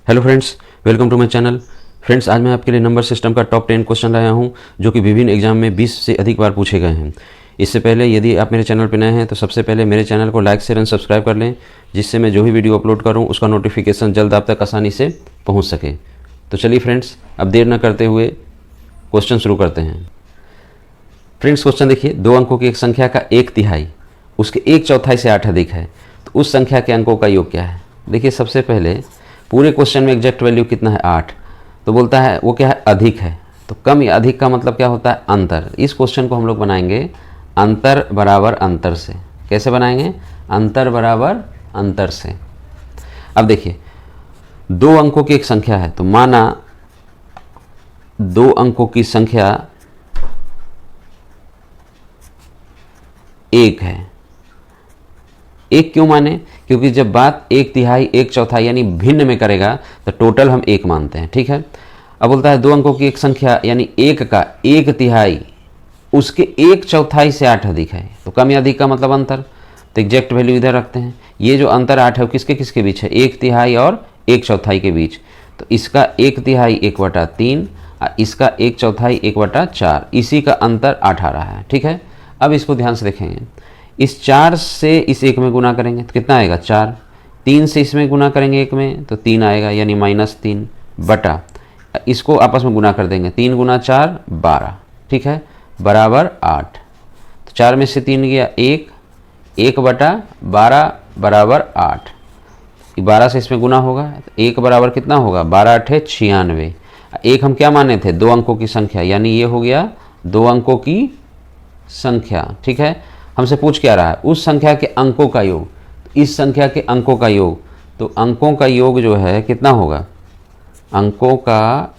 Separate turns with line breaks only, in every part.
Hello friends, welcome to my channel. Friends, आज मैं आपके लिए नंबर सिस्टम का टॉप 10 क्वेश्चन लाया हूं जो कि विभिन्न एग्जाम में 20 से अधिक बार पूछे गए हैं। इससे पहले यदि आप मेरे चैनल पर नए हैं तो सबसे पहले मेरे चैनल को लाइक शेयर एंड सब्सक्राइब कर लें, जिससे मैं जो भी वीडियो अपलोड करूँ उसका नोटिफिकेशन जल्द आप तक आसानी से पहुँच सके। तो चलिए फ्रेंड्स, अब देर न करते हुए क्वेश्चन शुरू करते हैं। फ्रेंड्स, क्वेश्चन देखिए, 2 अंकों की एक संख्या का 1/3 उसके 1/4 से 8 अधिक है तो उस संख्या के अंकों का योग क्या है। देखिए, सबसे पहले पूरे क्वेश्चन में एग्जैक्ट वैल्यू कितना है 8, तो बोलता है वो क्या है, अधिक है। तो कम या अधिक का मतलब क्या होता है, अंतर। इस क्वेश्चन को हम लोग बनाएंगे अंतर बराबर अंतर से। कैसे बनाएंगे, अंतर बराबर अंतर से। अब देखिए, 2 अंकों की एक संख्या है, तो माना 2 अंकों की संख्या 1 है। 1 क्यों माने, क्योंकि जब बात 1/3 1/4 यानी भिन्न में करेगा तो टोटल हम 1 मानते हैं। ठीक है। अब बोलता है 2 अंकों की एक संख्या यानी 1 का 1/3 उसके 1/4 से 8 अधिक है, तो कम या अधिक का मतलब अंतर। तो एग्जैक्ट वैल्यू इधर रखते हैं। ये जो अंतर 8 है वो किसके किसके बीच है, 1/3 और 1/4 के बीच। तो इसका 1/3 1/3 और इसका 1/4 1/4, इसी का अंतर 8 आ रहा है। ठीक है। अब इसको ध्यान से देखेंगे, इस 4 से इस 1 में गुना करेंगे तो कितना आएगा 4, 3 से इसमें गुना करेंगे 1 में तो 3 आएगा यानी -3 बटा, इसको आपस में गुना कर देंगे, 3 × 4 12। ठीक है, बराबर 8। तो 4 में से 3 गया 1, 1/12 बराबर 8। 12 से इसमें गुना होगा तो 1 बराबर कितना होगा, 12 × 8 = 96। 1 हम क्या माने थे, 2 अंकों की संख्या, यानी ये हो गया 2 अंकों की संख्या। ठीक है। हमसे पूछ क्या रहा है, उस संख्या के अंकों का योग, इस संख्या के अंकों का योग। तो अंकों का योग जो है कितना होगा, अंकों का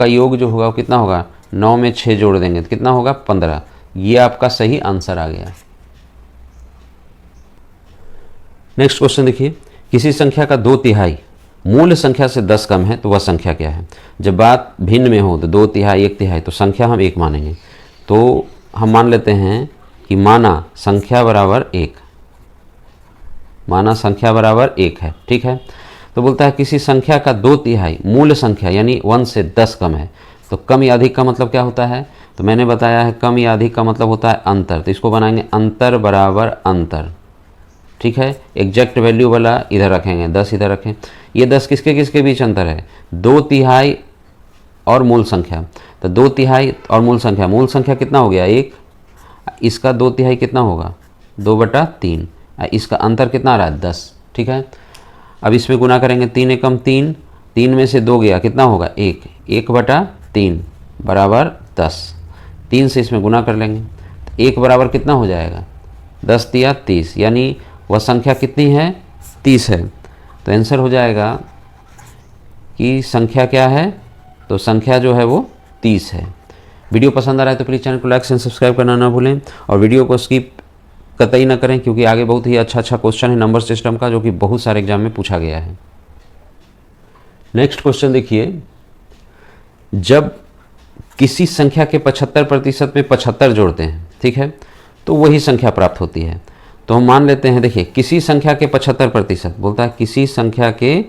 योग जो होगा वो कितना होगा, 9 में 6 जोड़ देंगे तो कितना होगा 15। ये आपका सही आंसर आ गया। नेक्स्ट क्वेश्चन देखिए, किसी संख्या का 2/3 मूल संख्या से 10 कम है तो वह संख्या क्या है। जब बात भिन्न में हो तो 2/3 1/3 तो संख्या हम 1 मानेंगे। तो हम मान लेते हैं कि माना संख्या बराबर 1, माना संख्या बराबर 1 है। ठीक है। तो बोलता है किसी संख्या का 2/3 मूल संख्या यानी 1 से 10 कम है, तो कम या अधिक का मतलब क्या होता है, तो मैंने बताया है कम या अधिक का मतलब होता है अंतर। तो इसको बनाएंगे अंतर बराबर अंतर। ठीक है। एग्जैक्ट वैल्यू वाला इधर रखेंगे, 10 इधर रखें। ये 10 किसके किसके बीच अंतर है, 2/3 और मूल संख्या। तो 2/3 और मूल संख्या कितना हो गया 1, इसका 2/3 कितना होगा 2/3, इसका अंतर कितना आ रहा है 10। ठीक है। अब इसमें गुना करेंगे, 3 एकम 3, 3 में से 2 गया कितना होगा 1, 1/3 बराबर 10। 3 से इसमें गुना कर लेंगे, 1 बराबर कितना हो जाएगा 10 × 30, यानी वह संख्या कितनी है 30 है। तो आंसर हो जाएगा कि संख्या क्या है, तो संख्या जो है वो 30 है। वीडियो पसंद आ रहा है तो प्लीज़ चैनल को लाइक एंड सब्सक्राइब करना ना भूलें और वीडियो को स्किप कतई ना करें, क्योंकि आगे बहुत ही अच्छा क्वेश्चन है नंबर सिस्टम का जो कि बहुत सारे एग्जाम में पूछा गया है। नेक्स्ट क्वेश्चन देखिए, जब किसी संख्या के 75% में 75 जोड़ते हैं, ठीक है, तो वही संख्या प्राप्त होती है। तो हम मान लेते हैं, देखिए किसी संख्या के 75%, बोलता है किसी संख्या के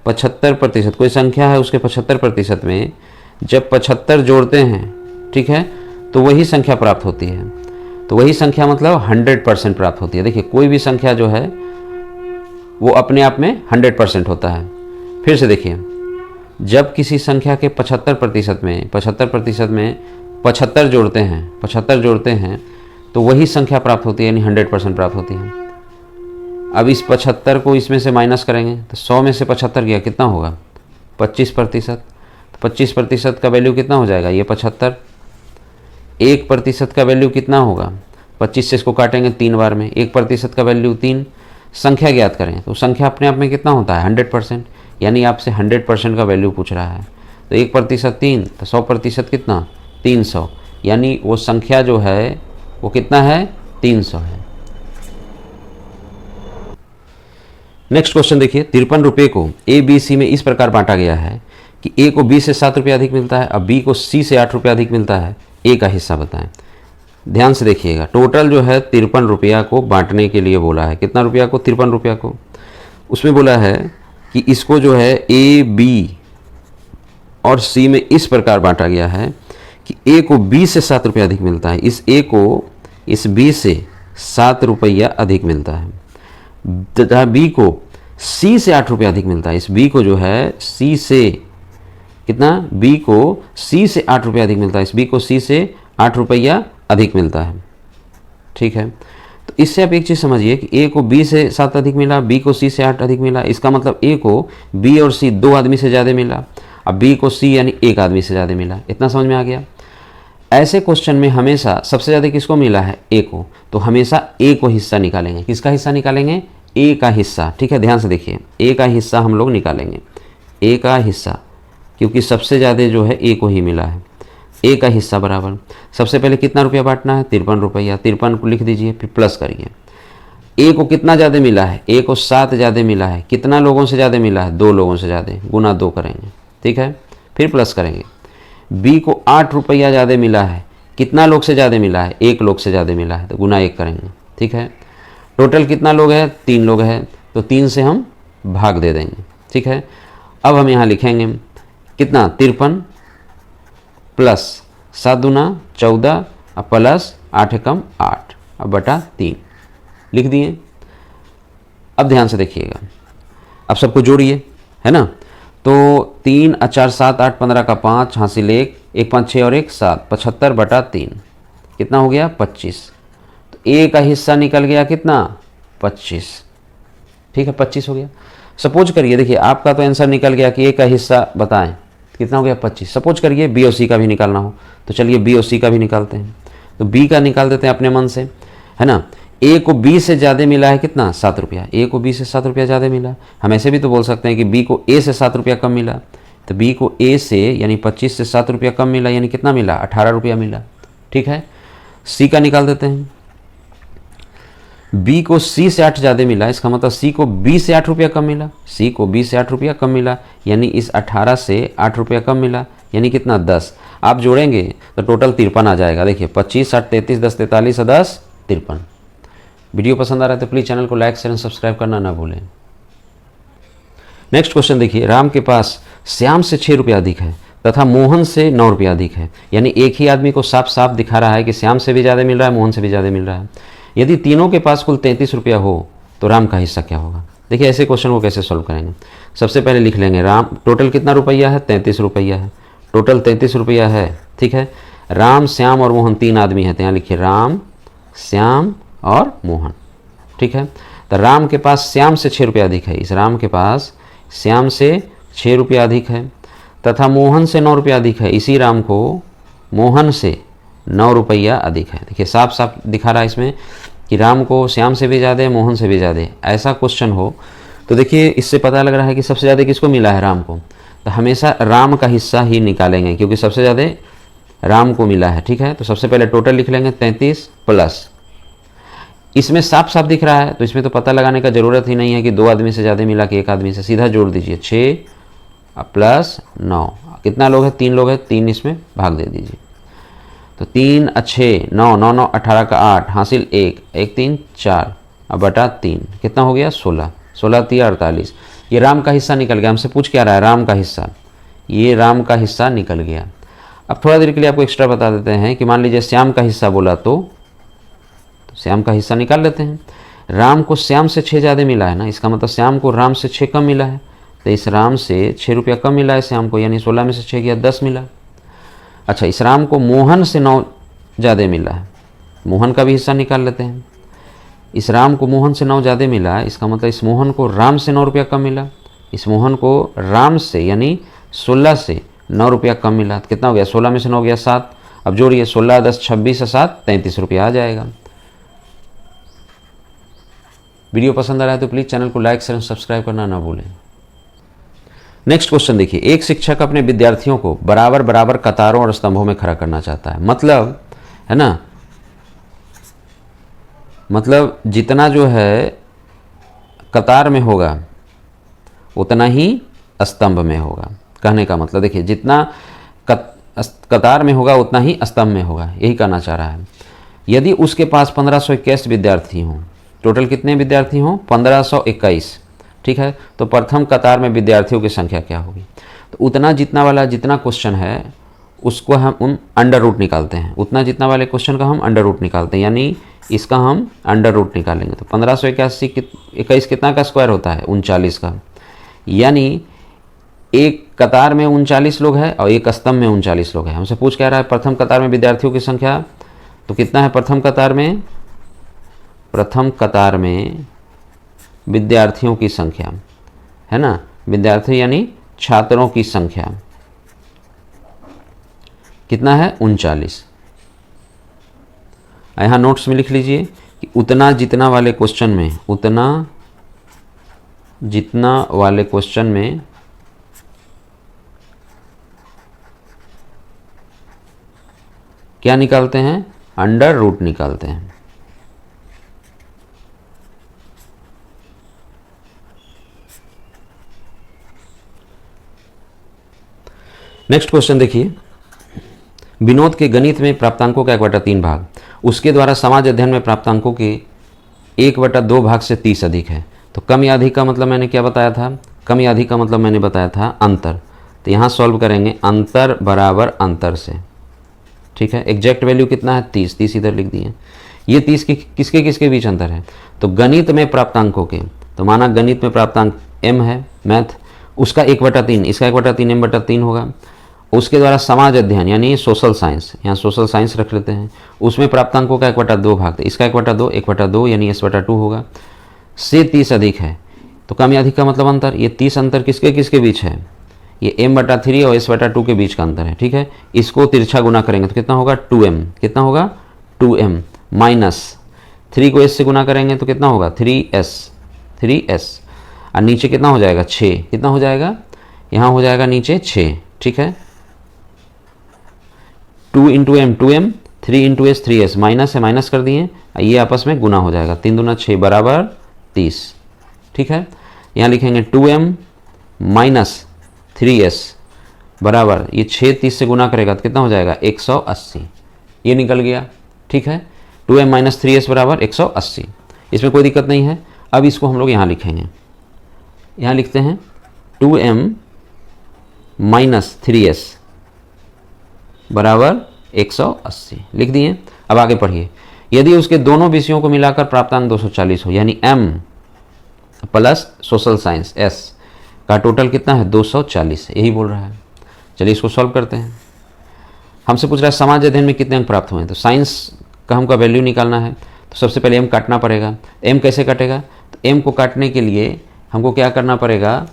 75%, कोई संख्या है उसके 75% में जब 75 जोड़ते हैं, ठीक है, तो वही संख्या प्राप्त होती है। तो वही संख्या मतलब 100% प्राप्त होती है। देखिए कोई भी संख्या जो है वो अपने आप में 100% होता है। फिर से देखिए, जब किसी संख्या के 75% में 75 जोड़ते हैं तो वही संख्या प्राप्त होती है, यानी 100% प्राप्त होती है। अब इस 75 को इसमें से माइनस करेंगे तो 100 में से 75 गया कितना होगा 25%। तो 25% का वैल्यू कितना हो जाएगा, ये 75। 1% का वैल्यू कितना होगा, 25 से इसको काटेंगे 3 बार में, 1% का वैल्यू 3। संख्या ज्ञात करें तो संख्या अपने आप में कितना होता है 100%, यानी आपसे 100% का वैल्यू पूछ रहा है। तो 1% 3, तो 100% कितना 300, यानी वो संख्या जो है वो कितना है 300 है। नेक्स्ट क्वेश्चन देखिए, 53 रुपये को ABC में इस प्रकार बांटा गया है कि A को B से 7 रुपये अधिक मिलता है और B को C से 8 रुपये अधिक मिलता है। A का हिस्सा बताएं। ध्यान से देखिएगा, टोटल जो है 53 रुपया को बांटने के लिए बोला है। कितना रुपया को, 53 रुपया को। उसमें बोला है कि इसको जो है ए, बी और सी में इस प्रकार बांटा गया है कि ए को बी से 7 रुपया अधिक मिलता है, इस ए को इस बी से 7 रुपया अधिक मिलता है, तथा बी को सी से 8 रुपया अधिक मिलता है। इस बी को जो है सी से कितना, बी को सी से 8 रुपया अधिक मिलता है, इस बी को सी से 8 रुपया अधिक मिलता है। ठीक है, तो इससे आप एक चीज़ समझिए कि ए को बी से 7 अधिक मिला, बी को सी से 8 अधिक मिला, इसका मतलब ए को बी और सी 2 आदमी से ज़्यादा मिला, अब बी को सी यानी 1 आदमी से ज़्यादा मिला। इतना समझ में आ गया। ऐसे क्वेश्चन में हमेशा सबसे ज़्यादा किसको मिला है, ए को, तो हमेशा ए को हिस्सा निकालेंगे। किसका हिस्सा निकालेंगे, ए का हिस्सा। ठीक है, ध्यान से देखिए, ए का हिस्सा हम लोग निकालेंगे, ए का हिस्सा, क्योंकि सबसे ज़्यादा जो है ए को ही मिला है। ए का हिस्सा बराबर, सबसे पहले कितना रुपया बांटना है, 53 रुपया, 53 को लिख दीजिए, फिर प्लस करिए। ए को कितना ज़्यादा मिला है, ए को 7 ज़्यादा मिला है, कितना लोगों से ज़्यादा मिला है, 2 लोगों से ज़्यादा, गुना 2 करेंगे। ठीक है, फिर प्लस करेंगे। बी को 8 रुपया ज़्यादा मिला है, कितना लोग से ज़्यादा मिला है, 1 लोग से ज़्यादा मिला है, तो गुना 1 करेंगे। ठीक है, टोटल कितना लोग हैं, 3 लोग हैं, तो 3 से हम भाग दे देंगे। ठीक है, अब हम यहाँ लिखेंगे कितना, 53 प्लस 7 दूना 14 और प्लस 8 कम 8 अब बटा 3 लिख दिए। अब ध्यान से देखिएगा, अब सबको जोड़िए, है ना, तो 3 और 4 7 8 15 का 5 हासिल 1 1 5 6 और 1 7 75 बटा 3 कितना हो गया, 25। तो ए का हिस्सा निकल गया कितना, 25। ठीक है, 25 हो गया। सपोज करिए, देखिए आपका तो आंसर निकल गया कि ए का हिस्सा बताएं कितना हो गया, 25। सपोज करिए बी और सी का भी निकालना हो, तो चलिए बी और सी का भी निकालते हैं। तो बी का निकाल देते हैं अपने मन से, है ना। ए को बी से ज़्यादा मिला है कितना, 7 रुपया, ए को बी से 7 रुपया ज़्यादा मिला। हम ऐसे भी तो बोल सकते हैं कि बी को ए से 7 रुपया कम मिला, तो बी को ए से यानी 25 से 7 रुपया कम मिला, यानी कितना मिला, 18 रुपया मिला। ठीक है, सी का निकाल देते हैं। बी को सी से 8 ज़्यादा मिला, इसका मतलब सी को बी से 8 रुपया कम मिला, सी को बी से 8 रुपया कम मिला, यानी इस 18 से 8 रुपया कम मिला, यानी कितना, 10। आप जोड़ेंगे तो टोटल 53 आ जाएगा। देखिए 25 8 33 10 43 और 10 53। वीडियो पसंद आ रहा है तो प्लीज़ चैनल को लाइक शेयर एंड सब्सक्राइब करना ना भूलें। नेक्स्ट क्वेश्चन देखिए, राम के पास श्याम से 6 रुपया अधिक है तथा मोहन से 9 रुपया अधिक है। यानी एक ही आदमी को साफ साफ दिखा रहा है कि श्याम से भी ज़्यादा मिल रहा है, मोहन से भी ज़्यादा मिल रहा है। यदि तीनों के पास कुल 33 रुपया हो तो राम का हिस्सा क्या होगा। देखिए ऐसे क्वेश्चन को कैसे सॉल्व करेंगे। सबसे पहले लिख लेंगे राम, टोटल कितना रुपया है, 33 रुपया है, टोटल 33 रुपया है। ठीक है, राम श्याम और मोहन 3 आदमी हैं, तो यहाँ लिखिए राम श्याम और मोहन। ठीक है, तो राम के पास श्याम से 6 रुपया अधिक है, इस राम के पास श्याम से 6 रुपया अधिक है तथा मोहन से 9 रुपया अधिक है, इसी राम को मोहन से 9 रुपया अधिक है। देखिए साफ साफ दिखा रहा है इसमें कि राम को श्याम से भी ज़्यादा है, मोहन से भी ज़्यादा है। ऐसा क्वेश्चन हो तो देखिए इससे पता लग रहा है कि सबसे ज़्यादा किसको मिला है, राम को। तो हमेशा राम का हिस्सा ही निकालेंगे क्योंकि सबसे ज़्यादा राम को मिला है। ठीक है, तो सबसे पहले टोटल लिख लेंगे 33 प्लस, इसमें साफ साफ दिख रहा है तो इसमें तो पता लगाने का ज़रूरत ही नहीं है कि 2 आदमी से ज़्यादा मिला कि 1 आदमी से, सीधा जोड़ दीजिए 6 प्लस 9। कितना लोग हैं, 3 लोग हैं, 3 इसमें भाग दे दीजिए। तो 3 और 6 9 9 9 18 का 8 हासिल 1 1 3 4 अब बटा 3 कितना हो गया, 16 16 3 48। ये राम का हिस्सा निकल गया। हमसे पूछ क्या रहा है, राम का हिस्सा, ये राम का हिस्सा निकल गया। अब थोड़ा देर के लिए आपको एक्स्ट्रा बता देते हैं कि मान लीजिए श्याम का हिस्सा बोला तो श्याम का हिस्सा निकाल लेते हैं। राम को श्याम से 6 ज़्यादा मिला है ना, इसका मतलब श्याम को राम से 6 कम मिला है, तो इस राम से 6 रुपया कम मिला है श्याम को, यानी 16 में से 6 गया 10 मिला। अच्छा, इस राम को मोहन से 9 ज़्यादा मिला है, मोहन का भी हिस्सा निकाल लेते हैं। इस राम को मोहन से 9 ज़्यादा मिला है, इसका मतलब इस मोहन को राम से 9 रुपया कम मिला, इस मोहन को राम से यानी 16 से 9 रुपया कम मिला। तो कितना हो गया, 16 में से 9 गया 7। अब जोड़िए 16 10 26 और 7 33 रुपया आ जाएगा। वीडियो पसंद आ रहा है तो प्लीज़ चैनल को लाइक शेयर सब्सक्राइब करना ना भूलें। नेक्स्ट क्वेश्चन देखिए, एक शिक्षक अपने विद्यार्थियों को बराबर बराबर कतारों और स्तंभों में खड़ा करना चाहता है। मतलब है ना, मतलब जितना जो है कतार में होगा उतना ही स्तंभ में होगा। कहने का मतलब देखिए, जितना कतार में होगा उतना ही स्तंभ में होगा, यही कहना चाह रहा है। यदि उसके पास 1521 विद्यार्थी हों, टोटल कितने विद्यार्थी हों, 1521, ठीक है। तो प्रथम कतार में विद्यार्थियों की संख्या क्या होगी, तो उतना जितना वाला जितना क्वेश्चन है उसको हम अंडर रूट निकालते हैं, उतना जितना वाले क्वेश्चन का हम अंडर रूट निकालते हैं, यानी इसका हम अंडर रूट निकालेंगे। तो 1581 कितना का स्क्वायर होता है, 39 का, यानी एक कतार में 39 लोग हैं और एक स्तंभ में 39 लोग हैं। हमसे पूछ क्या रहा है, प्रथम कतार में विद्यार्थियों की संख्या, तो कितना है प्रथम कतार में, प्रथम कतार में विद्यार्थियों की संख्या है ना, विद्यार्थी यानी छात्रों की संख्या कितना है, 39। यहाँ नोट्स में लिख लीजिए कि उतना जितना वाले क्वेश्चन में, उतना जितना वाले क्वेश्चन में क्या निकालते हैं, अंडर रूट निकालते हैं। नेक्स्ट क्वेश्चन देखिए, विनोद के गणित में प्राप्तांकों का 1/3 भाग उसके द्वारा समाज अध्ययन में प्राप्तांकों के 1/2 भाग से 30 अधिक है। तो कम या अधिक का मतलब मैंने क्या बताया था, कम या अधिक का मतलब मैंने बताया था अंतर। तो यहाँ सॉल्व करेंगे अंतर बराबर अंतर से, ठीक है। एग्जैक्ट वैल्यू कितना है, 30, 30 इधर लिख दिए। ये 30 किसके किसके बीच अंतर है, तो गणित में प्राप्तांकों के, तो माना गणित में प्राप्तांक m है, मैथ, उसका 1/3, इसका 1/3 m/3 होगा। उसके द्वारा समाज अध्ययन यानी सोशल साइंस, यहाँ सोशल साइंस रख लेते हैं, उसमें प्राप्तांकों का 1/2 भाग, तो इसका 1/2 यानी s/2 होगा, से 30 अधिक है। तो कम या अधिक का मतलब अंतर, ये 30 अंतर किसके किसके बीच है, ये m/3 और s/2 के बीच का अंतर है, ठीक है। इसको तिरछा गुना करेंगे तो कितना होगा, 2m, कितना होगा 2m, माइनस 3 को s से गुना करेंगे तो कितना होगा 3s, और नीचे कितना हो जाएगा 6, कितना हो जाएगा, यहाँ हो जाएगा नीचे 6, ठीक है। 2 × m 2m, 3 × s 3s, minus है माइनस कर दिए, ये आपस में गुना हो जाएगा, 3 दूना 6 बराबर 30, ठीक है। यहाँ लिखेंगे 2m माइनस 3s बराबर, ये 6 30 से गुना करेगा तो कितना हो जाएगा 180, ये निकल गया, ठीक है। 2m माइनस 3s बराबर 180, इसमें कोई दिक्कत नहीं है। अब इसको हम लोग यहाँ लिखेंगे, यहाँ लिखते हैं 2m माइनस 3s बराबर 180 लिख दिए। अब आगे पढ़िए, यदि उसके दोनों विषयों को मिलाकर प्राप्तांक 240 हो, यानी m plus social science s का टोटल कितना है 240, यही बोल रहा है। चलिए इसको सॉल्व करते हैं। हमसे पूछ रहा है समाज अध्ययन में कितने अंक प्राप्त हुए हैं, तो साइंस का हमको वैल्यू निकालना है, तो सबसे पहले m काटना पड़ेगा। m कैसे कटेगा, तो m को काटने के लिए हमको क्या करना पड़ेगा,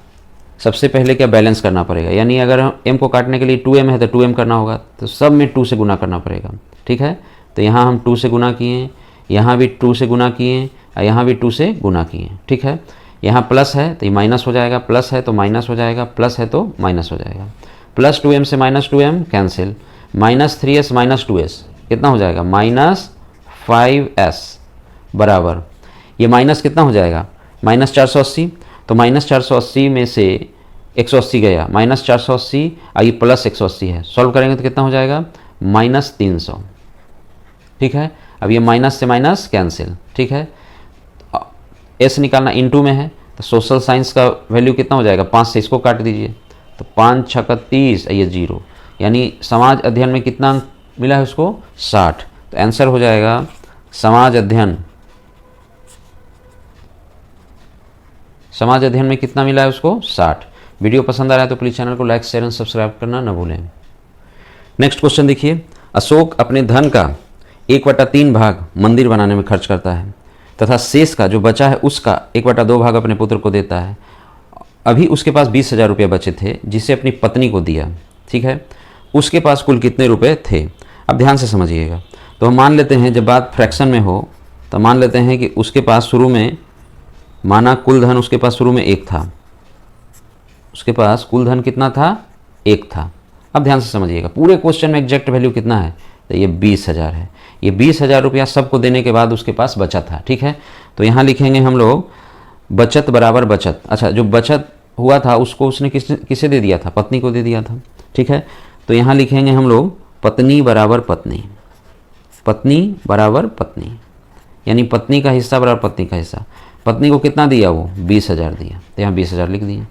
सबसे पहले क्या बैलेंस करना पड़ेगा, यानी अगर m को काटने के लिए 2m है तो 2m करना होगा, तो सब में 2 से गुना करना पड़ेगा, ठीक है। तो यहाँ हम 2 से गुना किए, यहाँ भी 2 से गुना किए और यहाँ भी 2 से गुना किए, ठीक है। यहाँ प्लस है तो ये माइनस हो जाएगा, प्लस है तो माइनस हो जाएगा, प्लस है तो माइनस हो जाएगा, प्लस 2m से minus 2m cancel, minus 3s minus 2s कितना हो जाएगा माइनस 5s बराबर, ये माइनस कितना हो जाएगा माइनस 480, तो माइनस 480 में से 180 गया, माइनस 480 और ये प्लस 180 है, सॉल्व करेंगे तो कितना हो जाएगा माइनस 300, ठीक है। अब ये माइनस से माइनस कैंसिल, ठीक है। एस निकालना इनटू में है, तो सोशल साइंस का वैल्यू कितना हो जाएगा 5 से इसको काट दीजिए, तो 5 × 6 = 30, ये 0, यानी समाज अध्ययन में कितना अंक मिला है उसको 60। तो आंसर हो जाएगा समाज अध्ययन में कितना मिला है उसको 60। वीडियो पसंद आ रहा है तो प्लीज़ चैनल को लाइक शेयर एंड सब्सक्राइब करना न भूलें। नेक्स्ट क्वेश्चन देखिए, अशोक अपने धन का 1/3 भाग मंदिर बनाने में खर्च करता है तथा शेष का जो बचा है उसका 1/2 भाग अपने पुत्र को देता है। अभी उसके पास 20,000 रुपये बचे थे जिसे अपनी पत्नी को दिया, ठीक है। उसके पास कुल कितने रुपए थे, अब ध्यान से समझिएगा। तो हम मान लेते हैं जब बात फ्रैक्शन में हो तो मान लेते हैं कि उसके पास शुरू में, माना कुल धन उसके पास शुरू में 1 था, उसके पास कुल धन कितना था 1 था। अब ध्यान से समझिएगा, पूरे क्वेश्चन में एग्जैक्ट वैल्यू कितना है, तो ये 20,000 है। ये 20,000 रुपया सबको देने के बाद उसके पास बचा था, ठीक है। तो यहाँ लिखेंगे हम लोग बचत बराबर बचत। अच्छा, जो बचत हुआ था उसको उसने किसे दे दिया था, पत्नी को दे दिया था, ठीक है। तो यहाँ लिखेंगे हम लोग पत्नी बराबर पत्नी, पत्नी बराबर पत्नी, यानी पत्नी का हिस्सा बराबर पत्नी का हिस्सा। पत्नी को कितना दिया, वो 20,000 दिया, तो यहाँ 20,000 लिख दिए।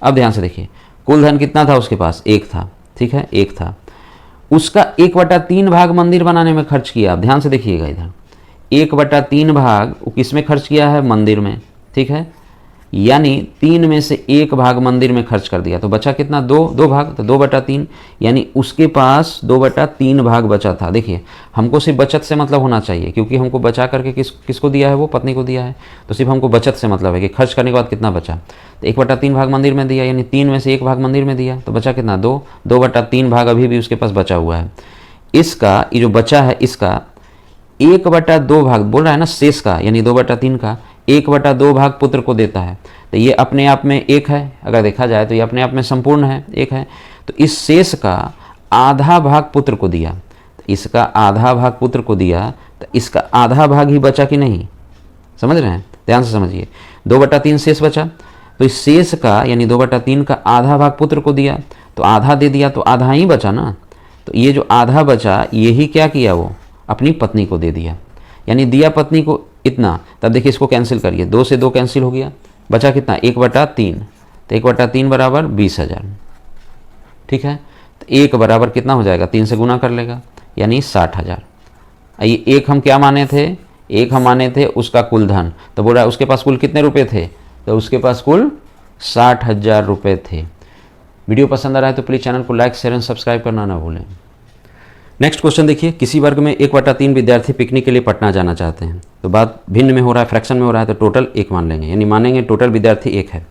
अब ध्यान से देखिए, कुल धन कितना था उसके पास, 1 था, ठीक है, 1 था। उसका 1/3 भाग मंदिर बनाने में खर्च किया। अब ध्यान से देखिएगा, इधर 1/3 भाग वो किस में खर्च किया है, मंदिर में, ठीक है, यानी 3 में से 1 भाग मंदिर में खर्च कर दिया, तो बचा कितना, 2 भाग, तो 2/3, यानी उसके पास 2/3 भाग बचा था। देखिए, हमको सिर्फ बचत से मतलब होना चाहिए, क्योंकि हमको बचा करके किसको दिया है, वो पत्नी को दिया है, तो सिर्फ हमको बचत से मतलब है कि खर्च करने के बाद कितना बचा। तो 1/3 भाग मंदिर में दिया, यानी 3 में से 1 भाग मंदिर में दिया, तो बचा कितना, 2/3 भाग अभी भी उसके पास बचा हुआ है। इसका ये जो बचा है, इसका 1/2 भाग बोल रहा है ना, शेष का, यानी 2/3 का 1/2 भाग पुत्र को देता है। तो ये अपने आप में 1 है, अगर देखा जाए तो ये अपने आप में संपूर्ण है, 1 है। तो इस शेष का आधा भाग पुत्र को दिया, तो इसका आधा भाग पुत्र को दिया, तो इसका आधा भाग ही बचा कि नहीं, समझ रहे हैं, ध्यान से समझिए। 2/3 शेष बचा, तो इस शेष का यानी 2/3 का आधा भाग पुत्र को दिया, तो आधा दे दिया, तो आधा ही बचा ना। तो ये जो आधा बचा, यही क्या किया, वो अपनी पत्नी को दे दिया, यानी दिया पत्नी को इतना। तब देखिए, इसको कैंसिल करिए, 2 से 2 कैंसिल हो गया, बचा कितना, 1/3, तो 1/3 बराबर 20,000, ठीक है। तो 1 बराबर कितना हो जाएगा, 3 से गुना कर लेगा, यानी 60,000। ये 1 हम क्या माने थे, 1 हम माने थे उसका कुल धन, तो बोल रहा है उसके पास कुल कितने रुपए थे, तो उसके पास कुल 60,000 रुपये थे। वीडियो पसंद आ रहा है तो प्लीज़ चैनल को लाइक, शेयर एंड सब्सक्राइब करना ना भूलें। नेक्स्ट क्वेश्चन देखिए, किसी वर्ग में 1/3 विद्यार्थी पिकनिक के लिए पटना जाना चाहते हैं, तो बात भिन्न में हो रहा है, फ्रैक्शन में हो रहा है, तो टोटल 1 मान लेंगे, यानी मानेंगे टोटल विद्यार्थी 1 है,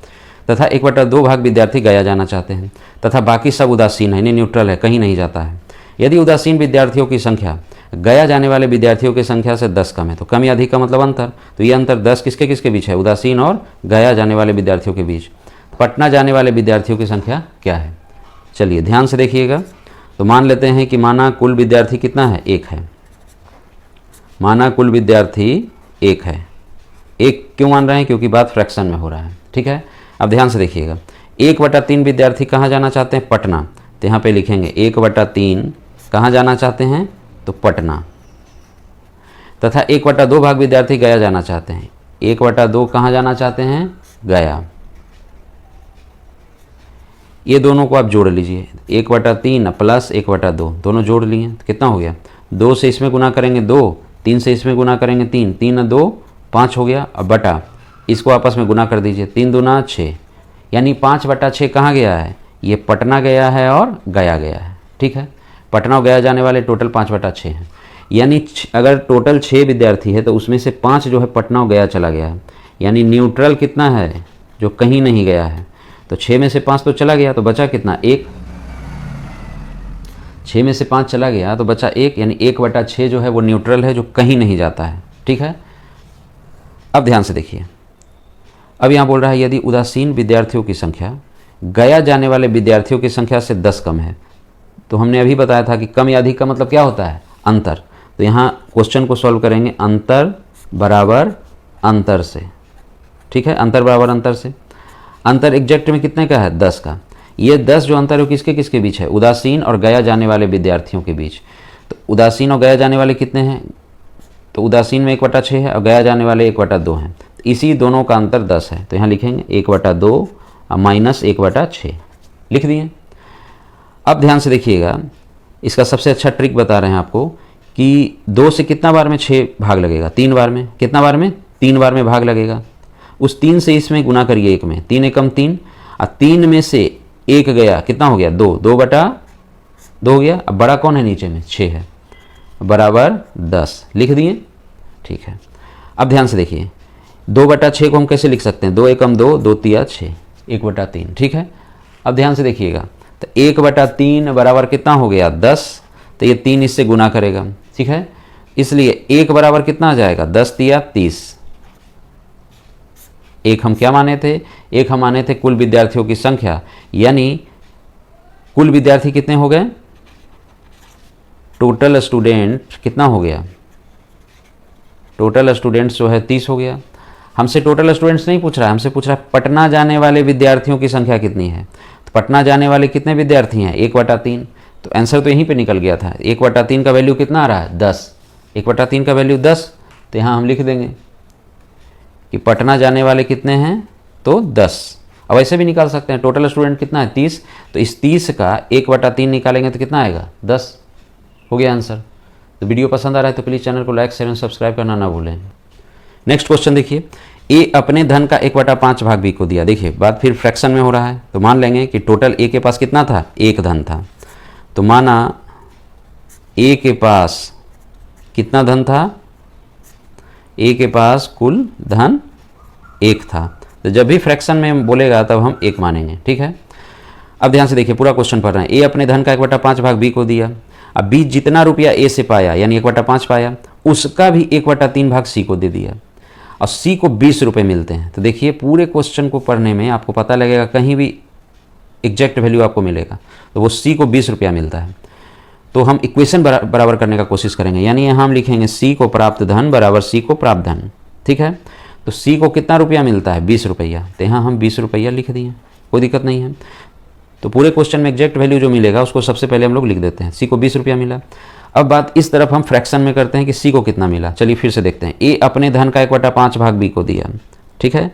तथा 1/2 भाग विद्यार्थी गया जाना चाहते हैं, तथा बाकी सब उदासीन है, यानी न्यूट्रल है, कहीं नहीं जाता है। यदि उदासीन विद्यार्थियों की संख्या गया जाने वाले विद्यार्थियों की संख्या से 10 कम है, तो कम या अधिक का मतलब अंतर, तो ये अंतर 10 किसके किसके बीच है, उदासीन और गया जाने वाले विद्यार्थियों के बीच। पटना जाने वाले विद्यार्थियों की संख्या क्या है, चलिए ध्यान से देखिएगा। तो मान लेते हैं कि माना कुल विद्यार्थी कितना है, 1 है, माना कुल विद्यार्थी 1 है। 1 क्यों मान रहे हैं, क्योंकि बात फ्रैक्शन में हो रहा है, ठीक है। अब ध्यान से देखिएगा, 1/3 विद्यार्थी कहाँ जाना चाहते हैं, पटना, तो यहाँ पे लिखेंगे 1/3 कहाँ जाना चाहते हैं, तो पटना, तथा 1/2 भाग विद्यार्थी गया जाना चाहते हैं, 1/2 कहाँ जाना चाहते हैं, गया। ये दोनों को आप जोड़ लीजिए, 1/3 प्लस 1/2 दोनों जोड़ लिए, तो कितना हो गया, 2 से इसमें गुना करेंगे 2, 3 से इसमें गुना करेंगे 3, 3 और 2 5 हो गया। अब बटा, इसको आपस में गुना कर दीजिए, 3 दूना 6, यानी 5/6 कहाँ गया है, ये पटना गया है और गया गया है, ठीक है। पटना और गया जाने वाले टोटल 5/6 हैं, यानी अगर टोटल 6 विद्यार्थी है तो उसमें से 5 जो है पटना और गया चला गया है, यानी न्यूट्रल कितना है, जो कहीं नहीं गया है। तो 6 में से 5 तो चला गया, तो बचा कितना, 1, 6 में से 5 चला गया तो बचा 1, यानी 1/6 जो है वो न्यूट्रल है, जो कहीं नहीं जाता है, ठीक है। अब ध्यान से देखिए, अब यहाँ बोल रहा है यदि उदासीन विद्यार्थियों की संख्या गया जाने वाले विद्यार्थियों की संख्या से 10 कम है, तो हमने अभी बताया था कि कम या अधिक का मतलब क्या होता है, अंतर। तो यहाँ क्वेश्चन को सॉल्व करेंगे अंतर बराबर अंतर से, ठीक है, अंतर बराबर अंतर से। अंतर एग्जैक्ट में कितने का है, 10 का। ये 10 जो अंतर है वो किसके किसके बीच है, उदासीन और गया जाने वाले विद्यार्थियों के बीच। तो उदासीन और गया जाने वाले कितने हैं, तो उदासीन में 1/6 है और गया जाने वाले 1/2 हैं, तो इसी दोनों का अंतर 10 है। तो यहाँ लिखेंगे 1/2 माइनस 1/6 लिख दिए। अब ध्यान से देखिएगा, इसका सबसे अच्छा ट्रिक बता रहे हैं आपको कि 2 से कितना बार में 6 भाग लगेगा, 3 बार में, कितना बार में, 3 बार में भाग लगेगा। उस 3 से इसमें गुना करिए 1 में, 3 एकम 3, और 3 में से 1 गया, कितना हो गया, 2, 2/2 हो गया। अब बड़ा कौन है, नीचे में 6 है, बराबर 10 लिख दिए, ठीक है। अब ध्यान से देखिए, 2/6 को हम कैसे लिख सकते हैं, 2 एकम 2, 2 तिया 6, 1/3, ठीक है। अब ध्यान से देखिएगा, तो 1/3 बराबर कितना हो गया, 10, तो ये 3 इससे गुना करेगा, ठीक है। इसलिए 1 बराबर कितना आ जाएगा, 10 तिया 30। 1 हम क्या माने थे, 1 हम माने थे कुल विद्यार्थियों की संख्या, यानी कुल विद्यार्थी कितने हो गए, टोटल स्टूडेंट कितना हो गया, टोटल स्टूडेंट्स जो है 30 हो गया। हमसे टोटल स्टूडेंट्स नहीं पूछ रहा है, हमसे पूछ रहा है पटना जाने वाले विद्यार्थियों की संख्या कितनी है। तो पटना जाने वाले कितने विद्यार्थी हैं, 1/3। तो आंसर तो यहीं पे निकल गया था, 1/3 का वैल्यू कितना आ रहा है, 10, 1/3 का वैल्यू 10। तो यहाँ हम लिख देंगे कि पटना जाने वाले कितने हैं, तो 10। अब ऐसे भी निकाल सकते हैं, टोटल स्टूडेंट कितना है 30, तो इस 30 का 1/3 निकालेंगे तो कितना आएगा 10। हो गया आंसर। तो वीडियो पसंद आ रहा है तो प्लीज़ चैनल को लाइक शेयर एंड सब्सक्राइब करना ना भूलें। नेक्स्ट क्वेश्चन देखिए, ए अपने धन का 1/5 भाग बी को दिया। देखिए बात फिर फ्रैक्शन में हो रहा है, तो मान लेंगे कि टोटल ए के पास कितना था, 1 धन था। तो माना ए के पास कितना धन था, ए के पास कुल धन 1 था। तो जब भी फ्रैक्शन में बोलेगा तब हम 1 मानेंगे, ठीक है। अब ध्यान से देखिए, पूरा क्वेश्चन पढ़ रहे हैं। ए अपने धन का 1/5 भाग बी को दिया। अब बी जितना रुपया ए से पाया यानी 1/5 पाया, उसका भी 1/3 भाग सी को दे दिया और सी को 20 रुपये मिलते हैं। तो देखिए पूरे क्वेश्चन को पढ़ने में आपको पता लगेगा, कहीं भी एग्जैक्ट वैल्यू आपको मिलेगा, तो वो सी को 20 रुपया मिलता है। तो हम इक्वेशन बराबर करने का कोशिश करेंगे, यानी यहाँ हम लिखेंगे सी को प्राप्त धन बराबर सी को प्राप्त धन, ठीक है। तो सी को कितना रुपया मिलता है, 20 रुपया, तो यहाँ हम 20 रुपया लिख दिए, कोई दिक्कत नहीं है। तो पूरे क्वेश्चन में एग्जैक्ट वैल्यू जो मिलेगा उसको सबसे पहले हम लोग लिख देते हैं, सी को 20 रुपया मिला। अब बात इस तरफ हम फ्रैक्शन में करते हैं कि सी को कितना मिला। चलिए फिर से देखते हैं, ए अपने धन का 1/5 भाग बी को दिया, ठीक है।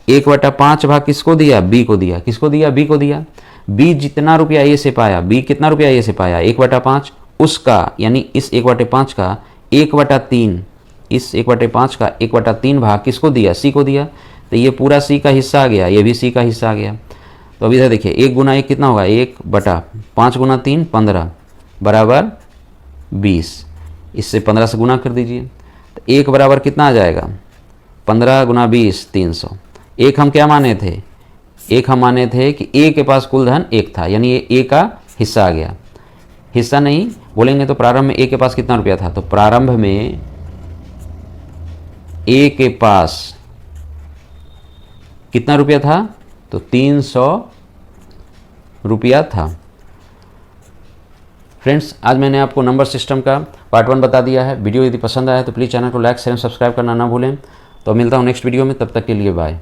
1/5 भाग किसको दिया, बी को दिया। किसको दिया, बी को दिया। बी जितना रुपया ए से पाया, बी कितना रुपया ए से पाया 1/5, उसका यानी इस 1/5 का 1/3, इस 1/5 का 1/3 भाग किसको दिया, सी को दिया। तो ये पूरा सी का हिस्सा आ गया, ये भी सी का हिस्सा आ गया। तो अभी इधर देखिए 1 × 1 कितना होगा, 1/5 × 3 15 बराबर 20। इससे 15 से गुना कर दीजिए, तो 1 बराबर कितना आ जाएगा, 15 × 20 300। एक हम क्या माने थे, एक हम माने थे कि ए के पास कुल धन 1 था, यानी ये ए का हिस्सा आ गया। हिस्सा नहीं बोलेंगे तो प्रारंभ में ए के पास कितना रुपया था, तो प्रारंभ में ए के पास कितना रुपया था, तो 300 रुपया था। फ्रेंड्स आज मैंने आपको नंबर सिस्टम का पार्ट 1 बता दिया है। वीडियो यदि पसंद आया तो प्लीज़ चैनल को लाइक शेयर सब्सक्राइब करना ना भूलें। तो मिलता हूँ नेक्स्ट वीडियो में, तब तक के लिए बाय।